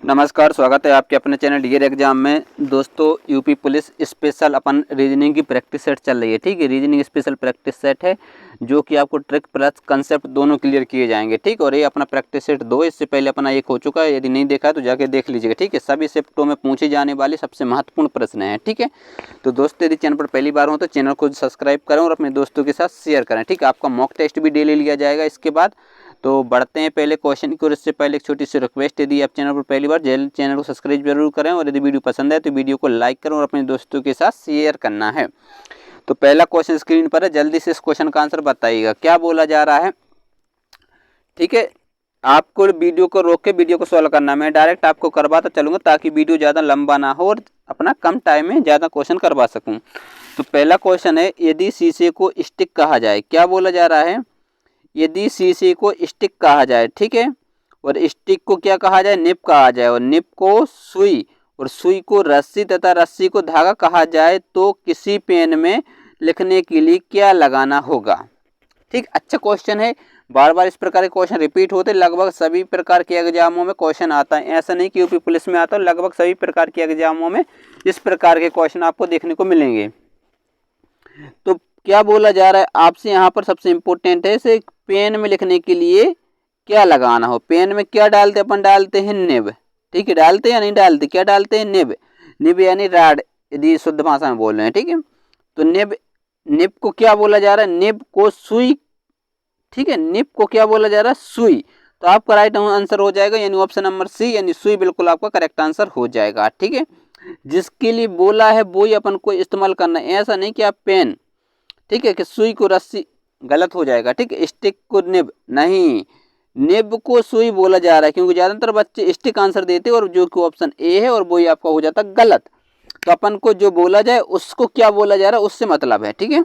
नमस्कार, स्वागत है आपके अपने चैनल डियर एग्जाम में। दोस्तों यूपी पुलिस स्पेशल अपन रीजनिंग की प्रैक्टिस सेट चल रही है। ठीक है, रीजनिंग स्पेशल प्रैक्टिस सेट है जो कि आपको ट्रिक प्लस कंसेप्ट दोनों क्लियर किए जाएंगे। ठीक, और ये अपना प्रैक्टिस सेट 2, इससे पहले अपना एक हो चुका है। यदि नहीं देखा है तो जाके देख लीजिएगा। ठीक है, सभी शिफ्टों में पूछे जाने वाले सबसे महत्वपूर्ण प्रश्न हैं। ठीक है, तो दोस्तों यदि चैनल पर पहली बार हो तो चैनल को सब्सक्राइब करें और अपने दोस्तों के साथ शेयर करें। ठीक है, आपका मॉक टेस्ट भी डेली लिया जाएगा इसके बाद। तो बढ़ते हैं पहले क्वेश्चन की ओर। इससे पहले एक छोटी सी रिक्वेस्ट, यदि आप चैनल पर पहली बार चैनल को सब्सक्राइब जरूर करें और यदि वीडियो पसंद है तो वीडियो को लाइक करें और अपने दोस्तों के साथ शेयर करना है। तो पहला क्वेश्चन स्क्रीन पर है, जल्दी से इस क्वेश्चन का आंसर बताइएगा। क्या बोला जा रहा है? ठीक है, आपको वीडियो को रोक के वीडियो को सॉल्व करना। मैं डायरेक्ट आपको करवाता चलूंगा ताकि वीडियो ज़्यादा लंबा ना हो और अपना कम टाइम में ज़्यादा क्वेश्चन करवा सकूं। तो पहला क्वेश्चन है, यदि शीशे को स्टिक कहा जाए। क्या बोला जा रहा है? यदि शीशे को स्टिक कहा जाए, ठीक है, और स्टिक को क्या कहा जाए? निब कहा जाए, और निब को सुई, और सुई को रस्सी तथा रस्सी को धागा कहा जाए, तो किसी पेन में लिखने के लिए क्या लगाना होगा? ठीक, अच्छा क्वेश्चन है। बार बार इस प्रकार के क्वेश्चन रिपीट होते, लगभग सभी प्रकार के एग्जामों में क्वेश्चन आता है। ऐसा नहीं कि यूपी पुलिस में आता है, लगभग सभी प्रकार के एग्जामों में इस प्रकार के क्वेश्चन आपको देखने को मिलेंगे। तो क्या बोला जा रहा है आपसे यहाँ पर? सबसे इम्पोर्टेंट है, इसे पेन में लिखने के लिए क्या लगाना हो। पेन में क्या डालते? अपन डालते हैं निब। ठीक है, डालते या नहीं डालते? क्या डालते हैं? निब। निब यानी राड, यदि शुद्ध भाषा में बोल रहे हैं। ठीक है, तो निब, निब को क्या बोला जा रहा है? निब को सुई। ठीक है, निब को क्या बोला जा रहा है? सुई। तो आपका राइट आंसर हो जाएगा यानी ऑप्शन नंबर सी, यानी सुई बिल्कुल आपका करेक्ट आंसर हो जाएगा। ठीक है, जिसके लिए बोला है वो ही अपन को इस्तेमाल करना है। ऐसा नहीं कि आप पेन, ठीक है, कि सुई को रस्सी, गलत हो जाएगा। ठीक है, स्टिक को निब नहीं, निब को सुई बोला जा रहा है, क्योंकि ज्यादातर बच्चे स्टिक आंसर देते हैं और जो कि ऑप्शन ए है और वही आपका हो जाता गलत। तो अपन को जो बोला जाए उसको क्या बोला जा रहा है उससे मतलब है। ठीक है,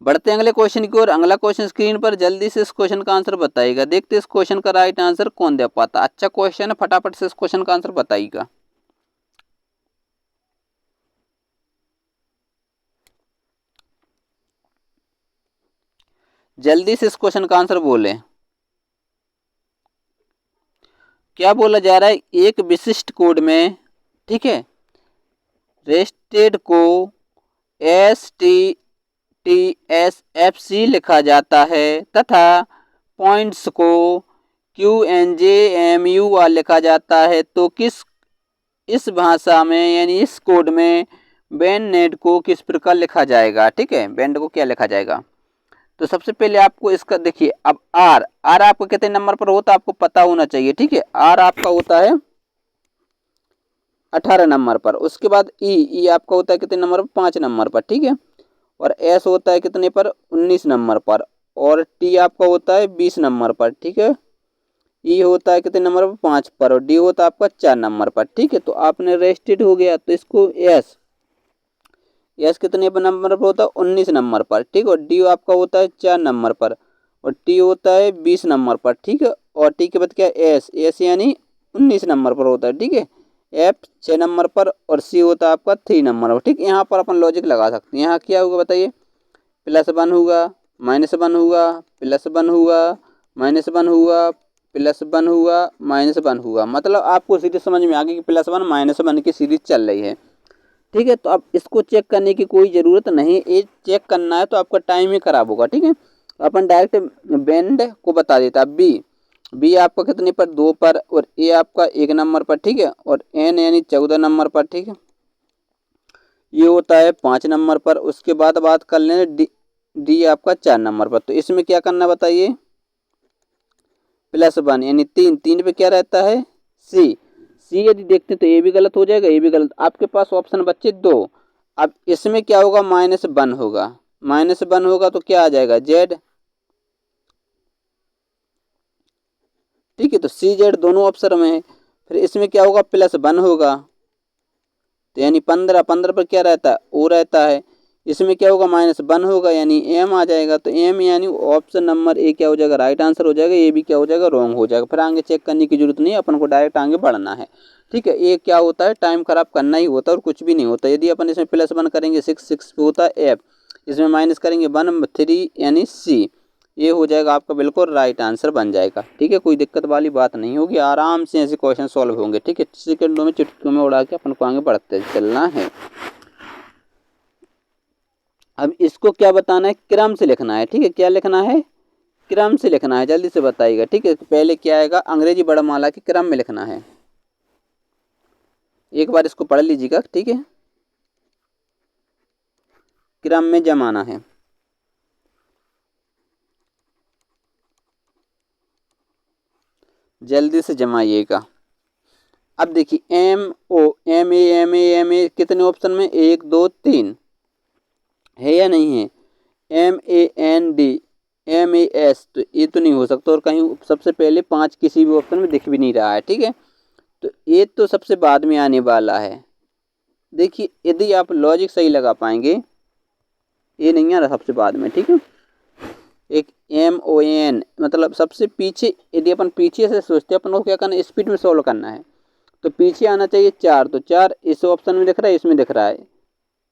बढ़ते हैं अगले क्वेश्चन की ओर। अगला क्वेश्चन स्क्रीन पर, जल्दी से इस क्वेश्चन का आंसर बताइएगा। देखते इस क्वेश्चन का राइट आंसर कौन दे पाता। अच्छा क्वेश्चन है, फटाफट से इस क्वेश्चन का आंसर बताइएगा। जल्दी से इस क्वेश्चन का आंसर बोले। क्या बोला जा रहा है? एक विशिष्ट कोड में, ठीक है, रेस्टेड को STTSFC लिखा जाता है तथा पॉइंट्स को QNJMUR लिखा जाता है, तो किस, इस भाषा में यानी इस कोड में बैंड नेट को किस प्रकार लिखा जाएगा? ठीक है, बैंड को क्या लिखा जाएगा? तो सबसे पहले आपको इसका देखिए, अब आर, आर आपका कितने नंबर पर होता है आपको पता होना चाहिए। ठीक है, आर आपका होता है 18 नंबर पर। उसके बाद ई आपका होता है कितने नंबर पर? 5 नंबर पर। ठीक है, और एस होता है कितने पर? 19 नंबर पर। और टी आपका होता है 20 नंबर पर। ठीक है, ई होता है कितने नंबर पर? 5 पर। और डी होता है आपका 4 नंबर पर। ठीक है, तो आपने रेस्टेड हो गया, तो इसको एस, एस कितने पर नंबर पर होता है? 19 नंबर पर। ठीक है, और डी आपका होता है 4 नंबर पर, और टी होता है 20 नंबर पर। ठीक है, और टी के बाद क्या? एस, एस यानी 19 नंबर पर होता है। ठीक है, एफ 6 नंबर पर, और सी होता है आपका 3 नंबर पर। ठीक, यहाँ पर अपन लॉजिक लगा सकते हैं। यहाँ क्या होगा बताइए? +1 होगा, -1 होगा, +1 होगा, -1 होगा, +1 होगा, -1 होगा। मतलब आपको सीरीज समझ में आ गई कि +1 -1 की सीरीज चल रही है। ठीक है, तो अब इसको चेक करने की कोई ज़रूरत नहीं। ये चेक करना है तो आपका टाइम ही खराब होगा। ठीक है, अपन डायरेक्ट बैंड को बता देता। बी आपका कितने पर? 2 पर, और ए आपका 1 नंबर पर। ठीक है, और एन यानी 14 नंबर पर। ठीक है, ये होता है 5 नंबर पर। उसके बाद बात कर लें डी आपका 4 नंबर पर। तो इसमें क्या करना बताइए? +1 यानी 3, 3 पे क्या रहता है? सी। सी यदि देखते तो ए भी गलत हो जाएगा, ए भी गलत। आपके पास ऑप्शन बच्चे 2। अब इसमें क्या होगा? -1 होगा, -1 होगा तो क्या आ जाएगा? जेड। ठीक है, तो सी जेड दोनों ऑप्शन में है। फिर इसमें क्या होगा? +1 होगा, तो यानी 15, 15 पर क्या रहता है? ओ रहता है। इसमें क्या होगा? -1 होगा, यानी एम आ जाएगा। तो एम यानी ऑप्शन नंबर ए क्या हो जाएगा? राइट आंसर हो जाएगा। ए भी क्या हो जाएगा? रॉन्ग हो जाएगा। फिर आगे चेक करने की जरूरत नहीं है, अपन को डायरेक्ट आगे बढ़ना है। ठीक है, ये क्या होता है? टाइम खराब करना ही होता है और कुछ भी नहीं होता। यदि अपन इसमें +1 करेंगे 6 होता है एफ, इसमें माइनस करेंगे 1 3 यानी सी, ये हो जाएगा आपका बिल्कुल राइट आंसर बन जाएगा। ठीक है, कोई दिक्कत वाली बात नहीं होगी, आराम से ऐसे क्वेश्चन सॉल्व होंगे। ठीक है, सेकंडों में चुटकियों में उड़ा के अपन को आगे बढ़ते चलना है। अब इसको क्या बताना है, क्रम से लिखना है। ठीक है, क्या लिखना है, क्रम से लिखना है, जल्दी से बताइएगा। ठीक है, पहले क्या आएगा, अंग्रेजी वर्णमाला के क्रम में लिखना है। एक बार इसको पढ़ लीजिएगा। ठीक है, क्रम में जमाना है। जल्दी से जमाइएगा। अब देखिए एम ए कितने ऑप्शन में, 1 2 3 है या नहीं है। MAND MAS, तो ये तो नहीं हो सकता, और कहीं सबसे पहले 5 किसी भी ऑप्शन में दिख भी नहीं रहा है। ठीक है, तो ये तो सबसे बाद में आने वाला है। देखिए, यदि आप लॉजिक सही लगा पाएंगे, ये नहीं आ रहा सबसे बाद में। ठीक है, एक MON मतलब सबसे पीछे, यदि अपन पीछे से सोचते हैं, अपन को क्या करना है, स्पीड में सॉल्व करना है, तो पीछे आना चाहिए 4, तो 4 इस ऑप्शन में दिख रहा है, इसमें दिख रहा है,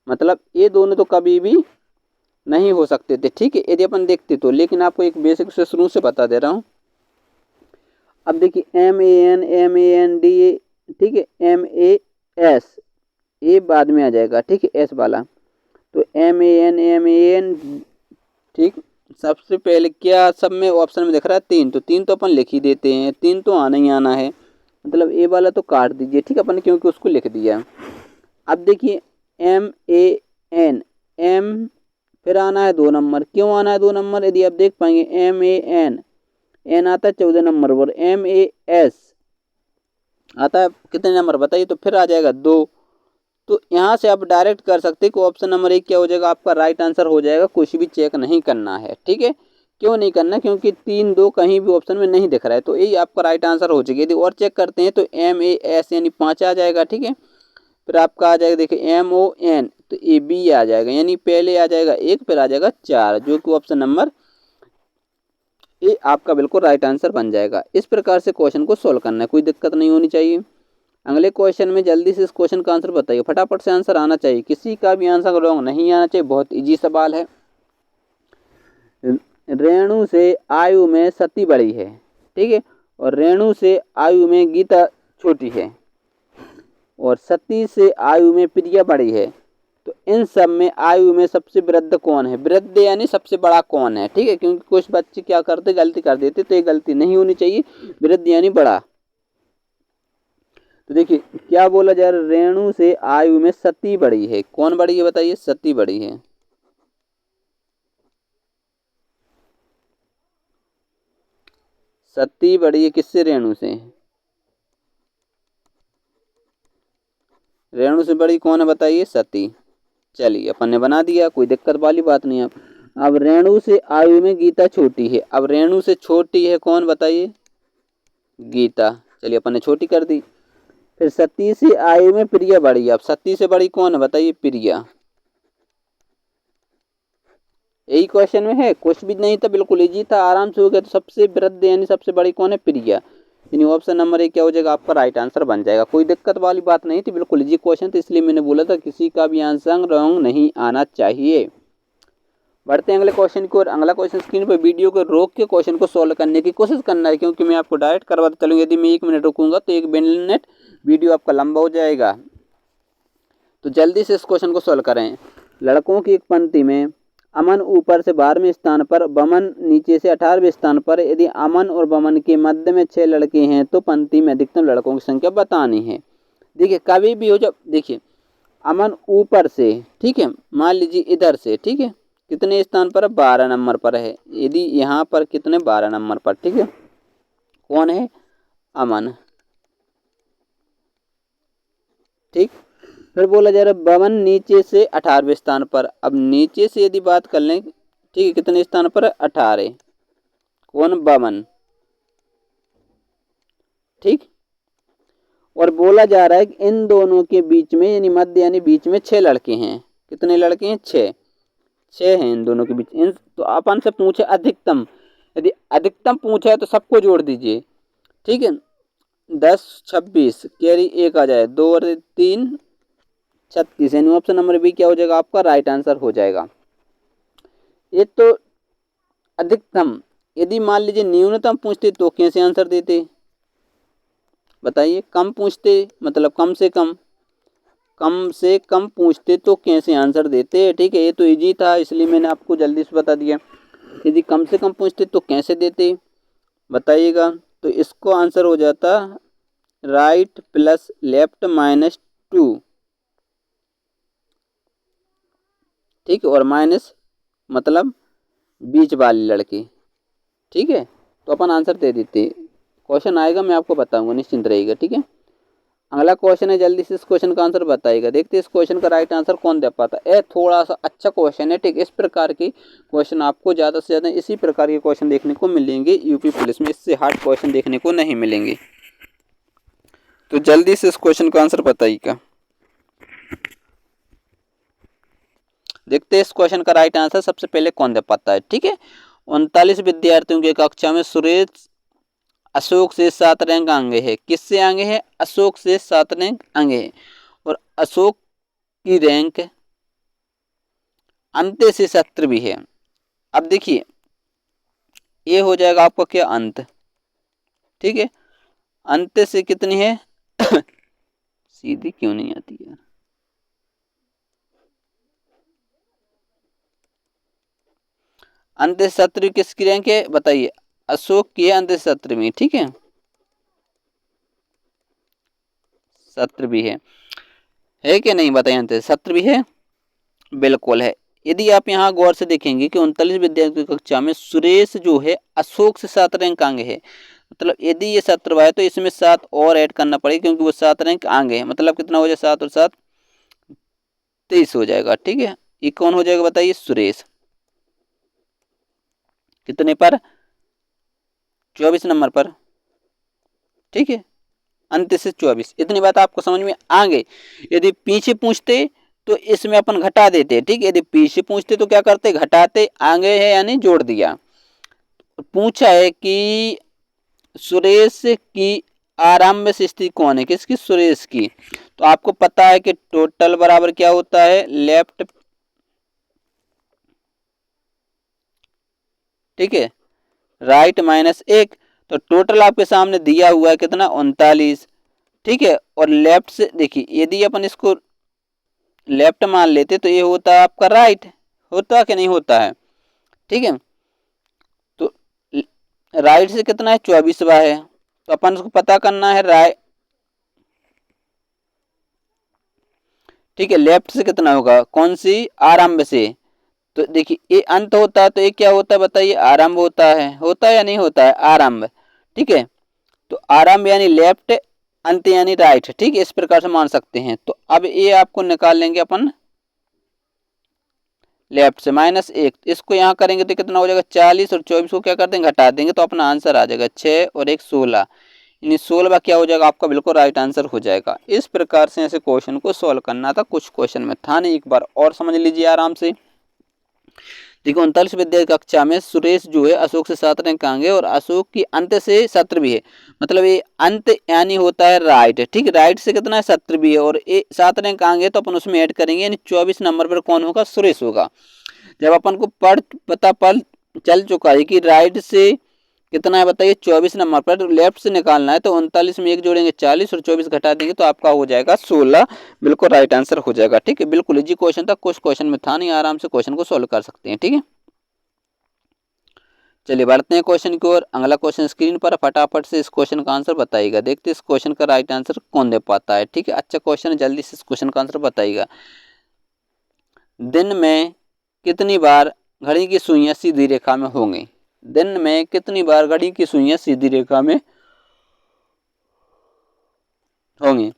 मतलब ये दोनों तो कभी भी नहीं हो सकते थे। ठीक है, यदि अपन देखते तो, लेकिन आपको एक बेसिक से शुरू से बता दे रहा हूँ। अब देखिए MAN MAND, ठीक है, MAS ये बाद में आ जाएगा। ठीक है, एस वाला, तो MAN, ठीक, सबसे पहले क्या सब में ऑप्शन में दिख रहा है 3, तो 3 तो अपन लिख ही देते हैं, 3 तो आना ही आना है, मतलब ए वाला तो काट दीजिए। ठीक है, अपन क्योंकि उसको लिख दिया। अब देखिए MAN M, फिर आना है 2 नंबर, क्यों आना है 2 नंबर, यदि आप देख पाएंगे MAN आता है 14 नंबर पर, MAS आता है कितने नंबर बताइए, तो फिर आ जाएगा 2। तो यहाँ से आप डायरेक्ट कर सकते हैं कि ऑप्शन नंबर 1 क्या हो जाएगा, आपका राइट आंसर हो जाएगा, कुछ भी चेक नहीं करना है। ठीक है, क्यों नहीं करना, क्योंकि 3 2 कहीं भी ऑप्शन में नहीं दिख रहा है, तो यही आपका राइट आंसर हो जाएगा। यदि और चेक करते हैं तो MAS यानी 5 आ जाएगा। ठीक है, फिर आपका आ जाएगा देखिए MON, तो AB आ जाएगा, यानी पहले आ जाएगा 1, फिर आ जाएगा 4, जो कि ऑप्शन नंबर ए आपका बिल्कुल राइट आंसर बन जाएगा। इस प्रकार से क्वेश्चन को सोल्व करना है, कोई दिक्कत नहीं होनी चाहिए। अगले क्वेश्चन में जल्दी से इस क्वेश्चन का आंसर बताइए, फटाफट से आंसर आना चाहिए, किसी का भी आंसर रॉन्ग नहीं आना चाहिए, बहुत इजी सवाल है। रेणु से आयु में सती बड़ी है, ठीक है, और रेणु से आयु में गीता छोटी है, और सती से आयु में प्रिया बड़ी है, तो इन सब में आयु में सबसे वृद्ध कौन है, वृद्ध यानी सबसे बड़ा कौन है। ठीक है, क्योंकि कुछ बच्चे क्या करते, गलती कर देते, तो ये गलती नहीं होनी चाहिए, वृद्ध यानी बड़ा। तो देखिए क्या बोला जा रहा है, रेणु से आयु में सती बड़ी है, कौन बड़ी है बताइए, सती बड़ी है। सती बड़ी है किससे, रेणु से, रेणु से बड़ी कौन है बताइए, सती। चलिए अपन ने बना दिया, कोई दिक्कत वाली बात नहीं है। अब रेणु से आयु में गीता छोटी है, अब रेणु से छोटी है कौन बताइए, गीता, चलिए अपन ने छोटी कर दी। फिर सती से आयु में प्रिया बड़ी है, अब सती से बड़ी कौन है बताइए, प्रिया। यही क्वेश्चन में है, कुछ भी नहीं था, बिल्कुल इजी था, आराम से हो गया। तो सबसे वृद्ध यानी सबसे बड़ी कौन है, प्रिया, यानी ऑप्शन नंबर 1 क्या हो जाएगा, आपका राइट आंसर बन जाएगा। कोई दिक्कत वाली बात नहीं थी, बिल्कुल इजी क्वेश्चन था, इसलिए मैंने बोला था किसी का भी आंसर रॉन्ग नहीं आना चाहिए। बढ़ते हैं अगले क्वेश्चन की ओर। अगला क्वेश्चन स्क्रीन पर वीडियो को रोक के क्वेश्चन को सॉल्व करने की कोशिश करना है, क्योंकि मैं आपको डायरेक्ट करवाता चलूँ, यदि मैं 1 मिनट रुकूंगा तो 1 मिनट वीडियो आपका लंबा हो जाएगा। तो जल्दी से इस क्वेश्चन को सॉल्व करें। लड़कों की एक पंक्ति में अमन ऊपर से 12वें स्थान पर, बमन नीचे से 18वें स्थान पर, यदि अमन और बमन के मध्य में 6 लड़के हैं तो पंक्ति में अधिकतम लड़कों की संख्या बतानी है। देखिए कभी भी हो, जब देखिए अमन ऊपर से, ठीक है, मान लीजिए इधर से, ठीक है, कितने स्थान पर, 12 नंबर पर है, यदि यहाँ पर कितने 12 नंबर पर, ठीक है, कौन है, अमन, ठीक। फिर बोला जा रहा है बमन नीचे से 18वें स्थान पर, अब नीचे से यदि बात कर लें, ठीक है, कितने स्थान पर, 18, कौन, बमन, ठीक। और बोला जा रहा है कि इन दोनों के बीच में यानी मध्य यानी बीच में 6 लड़के हैं, कितने लड़के हैं, 6 हैं इन दोनों के बीच। इन तो अपन से पूछे अधिकतम, यदि अधिकतम पूछा है तो सबको जोड़ दीजिए, ठीक है, 10 26 कैरी 1 आ जाए, 2 और 3 36, यानी ऑप्शन नंबर बी क्या हो जाएगा, आपका राइट आंसर हो जाएगा। ये तो अधिकतम, यदि मान लीजिए न्यूनतम पूछते तो कैसे आंसर देते, बताइए। कम पूछते मतलब कम से कम पूछते तो कैसे आंसर देते, ठीक है। ये तो इजी था इसलिए मैंने आपको जल्दी से बता दिया। यदि कम से कम पूछते तो कैसे देते, बताइएगा। तो इसको आंसर हो जाता राइट प्लस लेफ्ट माइनस 2, ठीक है, और माइनस मतलब बीच वाले लड़के, ठीक है। तो अपन आंसर दे देते। क्वेश्चन आएगा मैं आपको बताऊंगा, निश्चिंत रहिएगा, ठीक है। अगला क्वेश्चन है, जल्दी से इस क्वेश्चन का आंसर बताइएगा। देखते हैं इस क्वेश्चन का राइट आंसर कौन दे पाता है। थोड़ा सा अच्छा क्वेश्चन है, ठीक। इस प्रकार के क्वेश्चन आपको ज़्यादा से ज़्यादा इसी प्रकार के क्वेश्चन देखने को मिलेंगे यूपी पुलिस में, इससे हार्ड क्वेश्चन देखने को नहीं मिलेंगे। तो जल्दी से इस क्वेश्चन का आंसर बताइएगा। देखते हैं इस क्वेश्चन का राइट आंसर सबसे पहले कौन दे पाता है, ठीक है। 39 विद्यार्थियों की कक्षा में सुरेश अशोक से 7 रैंक आगे है। किससे आगे है, अशोक से 7 रैंक आगे है। और अशोक की रैंक अंत से 70 भी है। अब देखिए ये हो जाएगा आपका क्या, अंत, ठीक है। अंत से कितनी है सीधी क्यों नहीं आती यार, अंत 70 किसकी रैंक है बताइए, अशोक की है अंत 70वीं, ठीक है। 70 भी है कि नहीं बताइए, अंत 70 भी है, बिल्कुल है। यदि आप यहाँ गौर से देखेंगे कि 39 विद्यार्थियों की कक्षा में सुरेश जो है अशोक से 7 रैंक आगे है, मतलब यदि ये 17 है तो इसमें 7 और ऐड करना पड़ेगा क्योंकि वो 7 रैंक आगे है। मतलब कितना हो जाए, 7 और 7 23 हो जाएगा, ठीक है। ये कौन हो जाएगा बताइए, सुरेश। कितने पर, 24 नंबर पर, ठीक है। अंत से 24, इतनी बात आपको समझ में आ गई। यदि पीछे पूछते तो इसमें अपन घटा देते, ठीक है। यदि पीछे पूछते तो क्या करते, घटाते, आगे है यानी जोड़ दिया। पूछा है कि सुरेश की आरंभ से स्थिति कौन है, किसकी, सुरेश की। तो आपको पता है कि टोटल बराबर क्या होता है, लेफ्ट, ठीक है, राइट माइनस 1। तो टोटल आपके सामने दिया हुआ है कितना, 39, ठीक है। और लेफ्ट से देखिए, यदि अपन इसको लेफ्ट मान लेते तो ये होता है आपका राइट, होता कि नहीं होता है, ठीक है। तो राइट से कितना है, 24वां है। तो अपन उसको पता करना है राइट, ठीक है। लेफ्ट से कितना होगा, कौन सी, आरंभ से। तो देखिए ये अंत होता है तो ये क्या होता है बताइए, आरंभ होता है या नहीं होता है, आरंभ, ठीक है। तो आरंभ यानी लेफ्ट, अंत यानी राइट, ठीक है। इस प्रकार से मान सकते हैं। तो अब ये आपको निकाल लेंगे अपन लेफ्ट से, -1, इसको यहाँ करेंगे तो कितना हो जाएगा, 40, और 24 को क्या कर देंगे, घटा देंगे तो अपना आंसर आ जाएगा 6 और 1 16, यानी 16 क्या हो जाएगा आपका, बिल्कुल राइट आंसर हो जाएगा। इस प्रकार से ऐसे क्वेश्चन को सॉल्व करना था, कुछ क्वेश्चन में था नहीं, एक बार और समझ लीजिए आराम से। देखो 39 विद्यार्थी कक्षा में सुरेश जो है अशोक से 7 रैंक आगे और अशोक की अंत से 70 भी है। मतलब ये अंत यानी होता है राइट, ठीक है। राइट से कितना है, 70 भी है, और ये 7 रैंक आगे तो अपन उसमें ऐड करेंगे, यानी 24 नंबर पर कौन होगा, सुरेश होगा। जब अपन को पता चल चुका है कि राइट से कितना है बताइए, 24 नंबर पर, लेफ्ट से निकालना है तो 39 में 1 जोड़ेंगे 40 और 24 घटा देंगे तो आपका हो जाएगा 16, बिल्कुल राइट आंसर हो जाएगा, ठीक है। बिल्कुल इजी क्वेश्चन था, कुछ क्वेश्चन में था नहीं, आराम से क्वेश्चन को सॉल्व कर सकते हैं, ठीक है। चलिए बढ़ते हैं क्वेश्चन की ओर। अगला क्वेश्चन स्क्रीन पर, फटाफट से इस क्वेश्चन का आंसर बताइएगा। देखते हैं इस क्वेश्चन का राइट आंसर कौन दे पाता है, ठीक है। अच्छा क्वेश्चन है, जल्दी से इस क्वेश्चन का आंसर बताइएगा। दिन में कितनी बार घड़ी की सुइयां सीधी रेखा में होंगी, दिन में कितनी बार घड़ी की सुइयां सीधी रेखा में होंगी।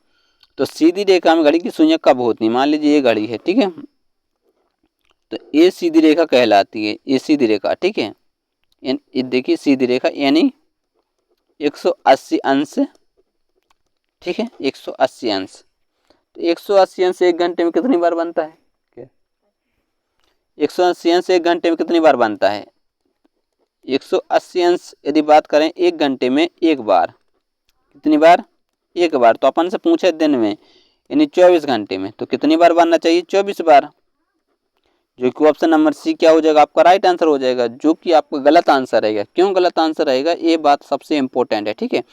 तो सीधी रेखा में घड़ी की सुइयां कब होती है, मान लीजिए ये घड़ी है, ठीक है। तो ये सीधी रेखा कहलाती है, ये सीधी रेखा, ठीक है। ये देखिए सीधी रेखा यानी 180 अंश, ठीक है, 180 अंश। तो 180 अंश 1 घंटे में कितनी बार बनता है, 180 अंश 1 घंटे में कितनी बार बनता है, 180 अंश यदि बात करें 1 घंटे में एक बार, कितनी बार, एक बार। तो अपन से पूछे दिन में यानी 24 घंटे में, तो कितनी बार बनना चाहिए, 24 बार, जो कि ऑप्शन नंबर सी क्या हो जाएगा, आपका राइट आंसर हो जाएगा, जो कि आपका गलत आंसर रहेगा। क्यों गलत आंसर रहेगा, ये बात सबसे इंपॉर्टेंट है, ठीक है।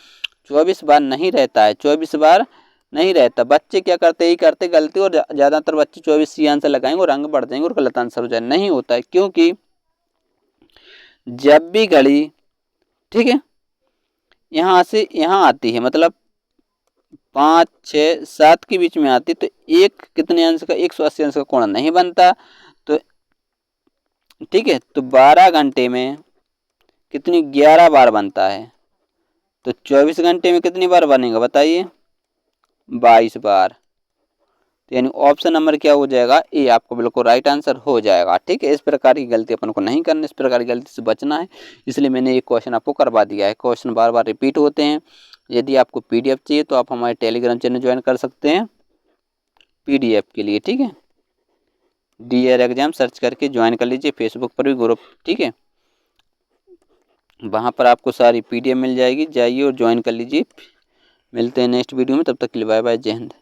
24 बार नहीं रहता है, 24 बार नहीं रहता। बच्चे क्या करते, ही करते गलती, और ज़्यादातर बच्चे 24 सी आंसर लगाएंगे और आगे बढ़ जाएंगे और गलत आंसर हो जाए। नहीं होता है, क्योंकि जब भी घड़ी, ठीक है, यहाँ से यहाँ आती है, मतलब 5, 6, 7 के बीच में आती, तो एक कितने अंश का, 180 अंश का कोण नहीं बनता। तो ठीक है, तो 12 घंटे में कितनी, 11 बार बनता है। तो 24 घंटे में कितनी बार बनेगा बताइए, 22 बार। तो यानी ऑप्शन नंबर क्या हो जाएगा, ए आपको बिल्कुल राइट आंसर हो जाएगा, ठीक है। इस प्रकार की गलती अपन को नहीं करनी, इस प्रकार की गलती से बचना है, इसलिए मैंने एक क्वेश्चन आपको करवा दिया है। क्वेश्चन बार बार रिपीट होते हैं। यदि आपको पीडीएफ चाहिए तो आप हमारे टेलीग्राम चैनल ज्वाइन कर सकते हैं पीडीएफ के लिए, ठीक है। डीआर एग्जाम सर्च करके ज्वाइन कर लीजिए, फेसबुक पर भी ग्रुप, ठीक है, वहाँ पर आपको सारी पीडीएफ मिल जाएगी, जाइए और ज्वाइन कर लीजिए। मिलते हैं नेक्स्ट वीडियो में, तब तक के लिए बाय बाय, जय हिंद।